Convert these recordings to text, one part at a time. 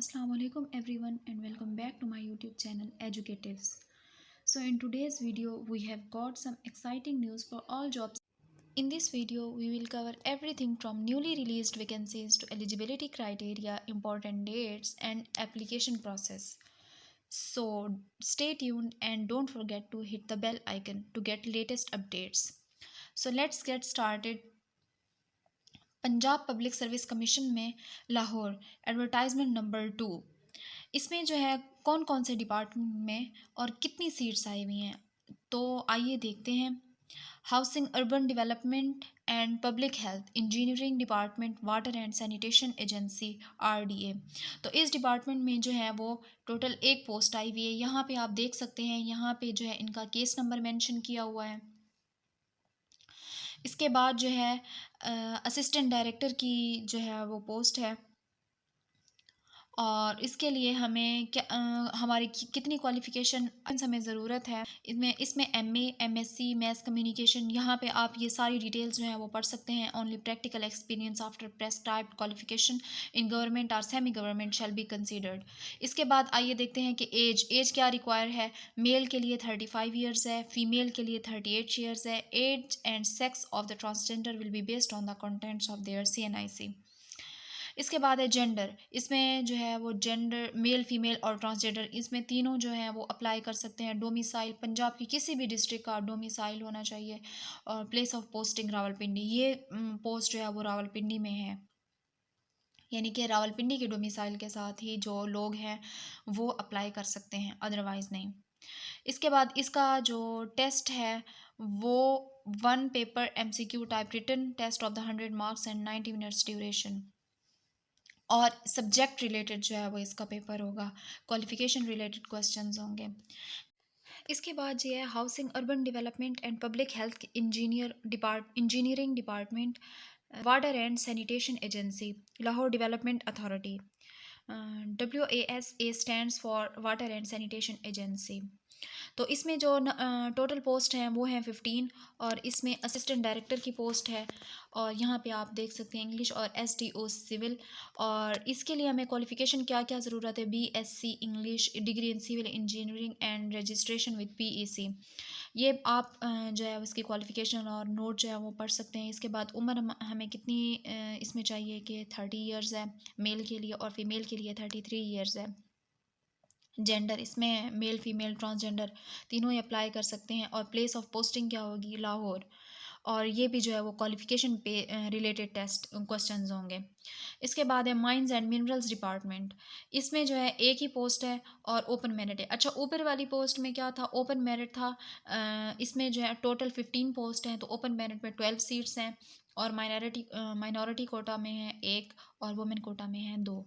Assalamu alaikum everyone and welcome back to my YouTube channel Educatives. So in today's video we have got some exciting news for all jobs. In this video we will cover everything from newly released vacancies to eligibility criteria, important dates and application process. So stay tuned and don't forget to hit the bell icon to get latest updates. So let's get started. Punjab public service commission में Lahore advertisement number 2। इसमें जो है कौन कौन से department में और कितनी सीट्स आई हुई हैं, तो आइए देखते हैं। Housing, urban development and public health, engineering department, water and sanitation agency RDA। तो इस डिपार्टमेंट में जो है वो टोटल एक पोस्ट आई हुई है। यहाँ पे आप देख सकते हैं, यहाँ पे जो है इनका केस नंबर मेंशन किया हुआ है। इसके बाद जो है असिस्टेंट डायरेक्टर की जो है वो पोस्ट है और इसके लिए हमें क्या हमारी कितनी क्वालिफ़िकेशन हमें ज़रूरत है। इसमें MA, MSc, मैथ कम्युनिकेशन, यहाँ पे आप ये सारी डिटेल्स जो हैं वो पढ़ सकते हैं। Only practical experience after prescribed qualification in government और semi government shall be considered. इसके बाद आइए देखते हैं कि एज क्या रिक्वायर है। मेल के लिए 35 ईयर्स है, फीमेल के लिए 38 ईयर्स है। Age and sex of the transgender will be based on the contents of their CNIC। इसके बाद है जेंडर। इसमें जो है वो जेंडर मेल, फीमेल और ट्रांसजेंडर, इसमें तीनों जो हैं वो अप्लाई कर सकते हैं। डोमिसाइल पंजाब की किसी भी डिस्ट्रिक्ट का डोमिसाइल होना चाहिए और प्लेस ऑफ पोस्टिंग रावलपिंडी। ये पोस्ट जो है वो रावलपिंडी में है, यानी कि रावलपिंडी के डोमिसाइल के साथ ही जो लोग हैं वो अप्लाई कर सकते हैं, अदरवाइज़ नहीं। इसके बाद इसका जो टेस्ट है वो 1 paper MCQ type written test of the 100 marks and 90 minutes duration और सब्जेक्ट रिलेटेड जो है वो इसका पेपर होगा। क्वालिफिकेशन रिलेटेड क्वेश्चंस होंगे। इसके बाद ये है housing, urban development and public health engineering department, water and sanitation agency, Lahore development authority. WASA stands for water and sanitation agency. तो इसमें जो टोटल पोस्ट हैं वो हैं 15 और इसमें असिस्टेंट डायरेक्टर की पोस्ट है और यहाँ पे आप देख सकते हैं इंग्लिश और STO सिविल। और इसके लिए हमें क्वालिफ़िकेशन क्या क्या ज़रूरत है। BSc English, degree in civil engineering and registration with PEC। ये आप जो है उसकी क्वालिफ़िकेशन और नोट जो है वो पढ़ सकते हैं। इसके बाद उम्र हमें कितनी इसमें चाहिए कि 30 ईयर्स है मेल के लिए और फीमेल के लिए 33 ईयर्स है। जेंडर इसमें मेल, फीमेल, ट्रांसजेंडर तीनों ही अप्लाई कर सकते हैं और प्लेस ऑफ पोस्टिंग क्या होगी, लाहौर। और ये भी जो है वो क्वालिफ़िकेशन पे रिलेटेड टेस्ट क्वेश्चंस होंगे। इसके बाद है माइंस एंड मिनरल्स डिपार्टमेंट। इसमें जो है एक ही पोस्ट है और ओपन मेरिट है। अच्छा, ऊपर वाली पोस्ट में क्या था, ओपन मेरिट था। इसमें जो है टोटल 15 पोस्ट हैं, तो ओपन मेरिट में 12 सीट्स हैं और माइनॉरिटी कोटा में है 1 और वुमेन कोटा में है 2।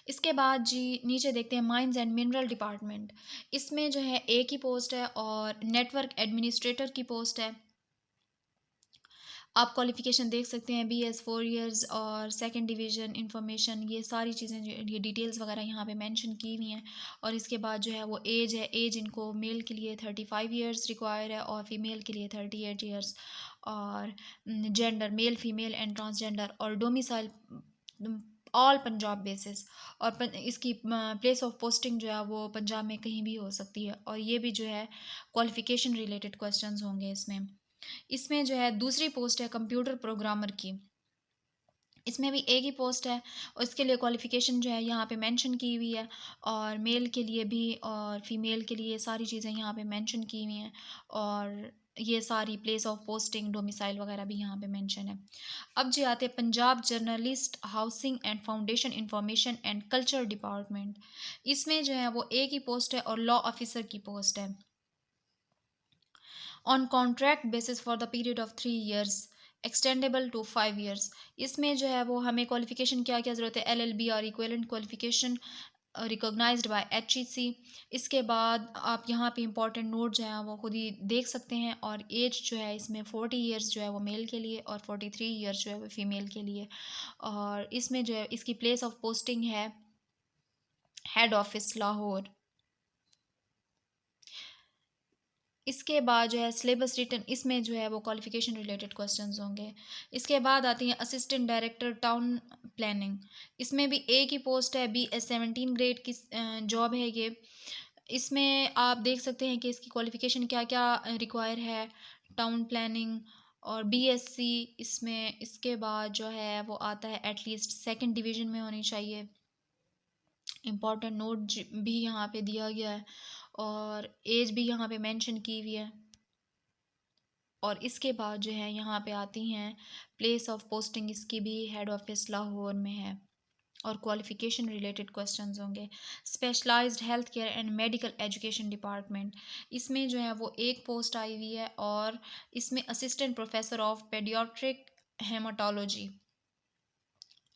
इसके बाद जी नीचे देखते हैं माइंस एंड मिनरल डिपार्टमेंट। इसमें जो है एक ही पोस्ट है और नेटवर्क एडमिनिस्ट्रेटर की पोस्ट है। आप क्वालिफ़िकेशन देख सकते हैं, BS 4 इयर्स और सेकंड डिवीज़न इंफॉर्मेशन, ये सारी चीज़ें ये डिटेल्स वगैरह यहाँ पे मेंशन की हुई हैं। और इसके बाद जो है वो एज है, एज इनको मेल के लिए 35 इयर्स रिक्वायर है और फीमेल के लिए 38 इयर्स। और gender male, female and transgender और डोमिसाइल ऑल पंजाब बेसिस। और इसकी प्लेस ऑफ पोस्टिंग जो है वो पंजाब में कहीं भी हो सकती है। और ये भी जो है क्वालिफ़िकेशन रिलेटेड क्वेश्चंस होंगे इसमें। इसमें जो है दूसरी पोस्ट है कंप्यूटर प्रोग्रामर की। इसमें भी एक ही पोस्ट है और इसके लिए क्वालिफ़िकेशन जो है यहाँ पे मेंशन की हुई है और मेल के लिए भी और फीमेल के लिए सारी चीज़ें यहाँ पे मेंशन की हुई हैं। और ये सारी प्लेस ऑफ पोस्टिंग, डोमिसाइल वगैरह भी यहाँ पे मेंशन है। अब जो आते हैं Punjab journalist housing and foundation information and culture department. इसमें जो है वो एक ही पोस्ट है और लॉ ऑफिसर की पोस्ट है on contract basis for the period of 3 years extendable to 5 years. इसमें जो है वो हमें क्वालिफ़िकेशन क्या क्या ज़रूरत है, LLB और equivalent qualification recognised by HEC। इसके बाद आप यहाँ पे इंपॉर्टेंट नोट जो है वो खुद ही देख सकते हैं। और एज जो है इसमें 40 इयर्स जो है वो मेल के लिए और 43 इयर्स जो है वो फीमेल के लिए। और इसमें जो है इसकी प्लेस ऑफ पोस्टिंग है हेड ऑफिस लाहौर। इसके बाद जो है सिलेबस रिटन, इसमें जो है वो क्वालिफिकेशन रिलेटेड क्वेश्चंस होंगे। इसके बाद आती हैं असिस्टेंट डायरेक्टर टाउन प्लानिंग। इसमें भी एक ही पोस्ट है, BS 17 ग्रेड की जॉब है ये। इसमें आप देख सकते हैं कि इसकी क्वालिफिकेशन क्या क्या रिक्वायर है, टाउन प्लानिंग और BSc। इसमें इसके बाद जो है वो आता है एटलीस्ट सेकंड डिवीज़न में होनी चाहिए। इम्पॉर्टेंट नोट भी यहाँ पे दिया गया है और एज भी यहाँ पे मेंशन की हुई है। और इसके बाद जो है यहाँ पे आती हैं प्लेस ऑफ पोस्टिंग, इसकी भी हेड ऑफिस लाहौर में है। और क्वालिफिकेशन रिलेटेड क्वेश्चंस होंगे। Specialised health care and medical education department, इसमें जो है वो एक पोस्ट आई हुई है और इसमें assistant professor of paediatric haematology.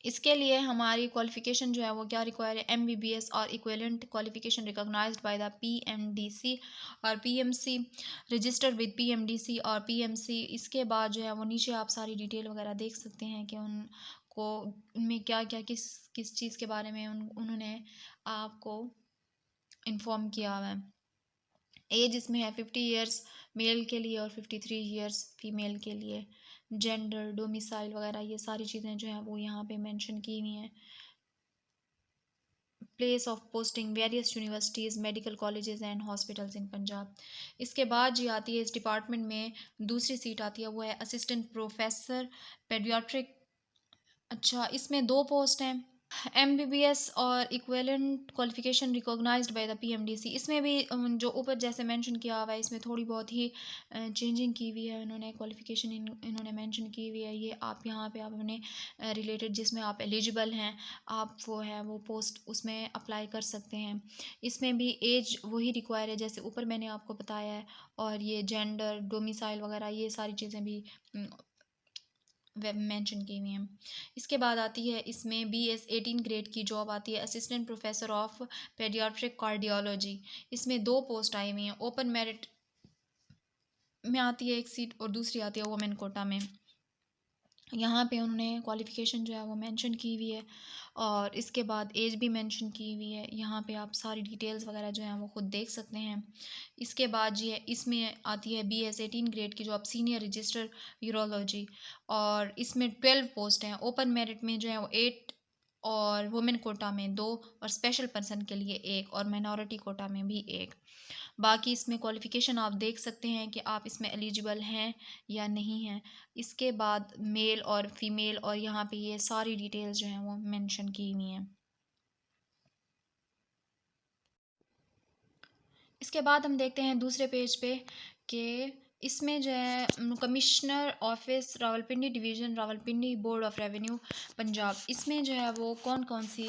इसके लिए हमारी क्वालिफ़िकेशन जो है वो क्या रिक्वायर है, MBBS और equivalent qualification recognised by the PMDC और PMC, रजिस्टर्ड विद PMDC और PMC। इसके बाद जो है वो नीचे आप सारी डिटेल वगैरह देख सकते हैं कि उनको उनमें क्या क्या किस किस चीज़ के बारे में उन्होंने आपको इन्फॉर्म किया हुआ है। एज इसमें है 50 ईयर्स मेल के लिए और 53 ईयर्स फीमेल के लिए। जेंडर, डोमिसाइल वगैरह ये सारी चीज़ें जो हैं वो यहाँ पे मेंशन की हुई हैं। Place of posting various universities, medical colleges and hospitals in Punjab. इसके बाद जी आती है इस डिपार्टमेंट में दूसरी सीट आती है, वो है असिस्टेंट प्रोफेसर पेडियाट्रिक। अच्छा, इसमें दो पोस्ट हैं, MBBS और equivalent qualification recognised by the PMDC। इसमें भी जो ऊपर जैसे मेंशन किया हुआ है इसमें थोड़ी बहुत ही चेंजिंग की हुई है उन्होंने। क्वालिफिकेशन इन्होंने मेंशन की हुई है, ये आप यहाँ पे आप अपने रिलेटेड जिसमें आप एलिजिबल हैं आप वो है वो पोस्ट उसमें अप्लाई कर सकते हैं। इसमें भी एज वही रिक्वायर है जैसे ऊपर मैंने आपको बताया है, और ये जेंडर, डोमिसाइल वगैरह ये सारी चीज़ें भी वेब मेंशन की हुई हैं। इसके बाद आती है इसमें BS 18 ग्रेड की जॉब आती है, assistant professor of paediatric cardiology. इसमें दो पोस्ट आई हुई हैं, ओपन मेरिट में आती है एक सीट और दूसरी आती है वुमेन कोटा में। यहाँ पे उन्होंने क्वालिफ़िकेशन जो है वो मेंशन की हुई है और इसके बाद एज भी मेंशन की हुई है। यहाँ पे आप सारी डिटेल्स वगैरह जो हैं वो खुद देख सकते हैं। इसके बाद ये इसमें आती है BS 18 ग्रेड की जॉब, सीनियर रजिस्टर यूरोलॉजी, और इसमें 12 पोस्ट हैं। ओपन मेरिट में जो है वो 8 और वुमेन कोटा में 2 और स्पेशल पर्सन के लिए 1 और माइनॉरिटी कोटा में भी 1। बाकी इसमें क्वालिफ़िकेशन आप देख सकते हैं कि आप इसमें एलिजिबल हैं या नहीं हैं। इसके बाद मेल और फीमेल और यहाँ पे ये सारी डिटेल्स जो हैं वो मेंशन की हुई हैं। इसके बाद हम देखते हैं दूसरे पेज पे कि इसमें जो है commissioner office Rawalpindi division, Rawalpindi board of revenue Punjab. इसमें जो है वो कौन कौन सी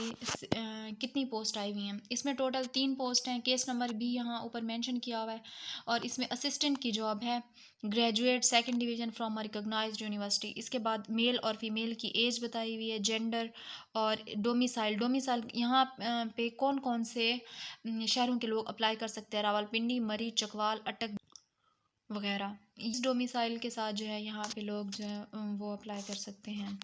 कितनी पोस्ट आई हुई हैं। इसमें टोटल 3 पोस्ट हैं, केस नंबर भी यहाँ ऊपर मेंशन किया हुआ है। और इसमें असिस्टेंट की जॉब है, graduate second division from a recognised university. इसके बाद मेल और फीमेल की एज बताई हुई है, जेंडर और डोमिसाइल। डोमिसाइल यहाँ पे कौन कौन से शहरों के लोग अप्लाई कर सकते हैं, रावलपिंडी, मरी, चकवाल, अटक वगैरह। इस डोमिसाइल के साथ जो है यहाँ पे लोग जो है वो अप्लाई कर सकते हैं।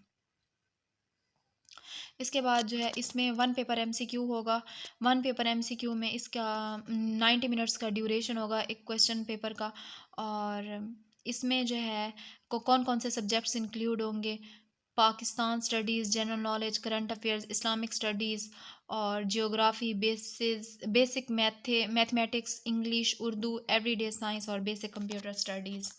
इसके बाद जो है इसमें 1 पेपर MCQ होगा। 1 पेपर MCQ में इसका 90 मिनट्स का ड्यूरेशन होगा एक क्वेश्चन पेपर का। और इसमें जो है कौन कौन से सब्जेक्ट्स इंक्लूड होंगे, Pakistan studies, general knowledge, current affairs, Islamic studies और geography, basic mathematics, English, Urdu, everyday science और बेसिक कंप्यूटर स्टडीज़।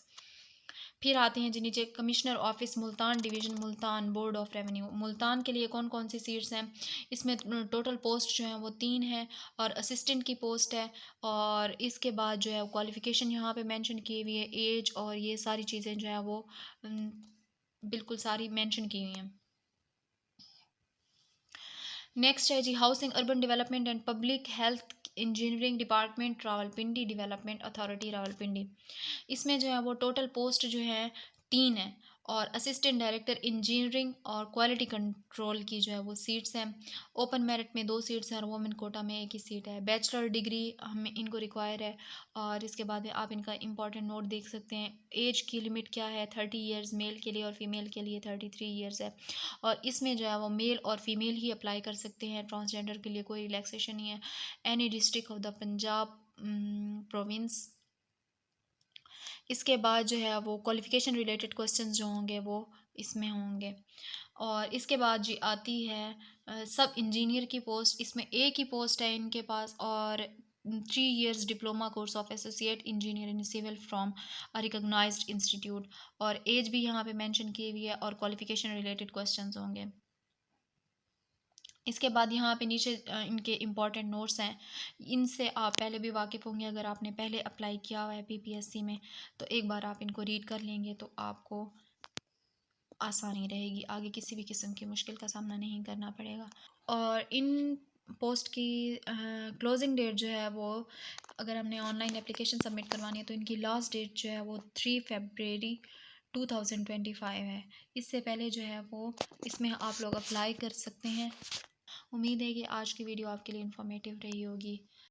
फिर आते हैं जी नीचे, commissioner office Multan division, Multan board of revenue. Multan के लिए कौन कौन सी सीट्स हैं, इसमें टोटल पोस्ट जो हैं वो 3 हैं और असिस्टेंट की पोस्ट है। और इसके बाद जो है क्वालिफ़िकेशन यहाँ पे मेंशन की हुई है, एज और ये सारी चीज़ें जो है वो बिल्कुल सारी मेंशन की हुई हैं। नेक्स्ट है जी housing urban development and public health engineering department, Rawalpindi development authority Rawalpindi. इसमें जो है वो टोटल पोस्ट जो है 3 है और असिस्टेंट डायरेक्टर इंजीनियरिंग और क्वालिटी कंट्रोल की जो है वो सीट्स हैं। ओपन मेरिट में 2 सीट्स हैं और वुमेन कोटा में 1 ही सीट है। बैचलर डिग्री हमें इनको रिक्वायर है। और इसके बाद में आप इनका इंपॉर्टेंट नोट देख सकते हैं। एज की लिमिट क्या है, 30 ईयर्स मेल के लिए और फीमेल के लिए 33 ईयर्स है। और इसमें जो है वो मेल और फीमेल ही अप्लाई कर सकते हैं, ट्रांसजेंडर के लिए कोई रिलैक्सेशन नहीं है। Any district of the Punjab province इसके बाद जो है वो क्वालिफ़िकेशन रिलेटेड क्वेश्चंस जो होंगे वो इसमें होंगे। और इसके बाद जी आती है सब इंजीनियर की पोस्ट। इसमें एक ही पोस्ट है इनके पास, और 3 years diploma course of associate engineer in civil from a recognised institute. और एज भी यहाँ पे मेंशन की हुई है, और क्वालिफ़िकेशन रिलेटेड क्वेश्चंस होंगे। इसके बाद यहाँ पे नीचे इनके इम्पॉर्टेंट नोट्स हैं। इनसे आप पहले भी वाकिफ़ होंगे, अगर आपने पहले अप्लाई किया हुआ है पीपीएससी में, तो एक बार आप इनको रीड कर लेंगे तो आपको आसानी रहेगी, आगे किसी भी किस्म की मुश्किल का सामना नहीं करना पड़ेगा। और इन पोस्ट की क्लोजिंग डेट जो है वो, अगर हमने ऑनलाइन एप्लीकेशन सबमिट करवानी है तो इनकी लास्ट डेट जो है वो 3 फरवरी 2025 है। इससे पहले जो है वो इसमें आप लोग अप्लाई कर सकते हैं। उम्मीद है कि आज की वीडियो आपके लिए इन्फॉर्मेटिव रही होगी।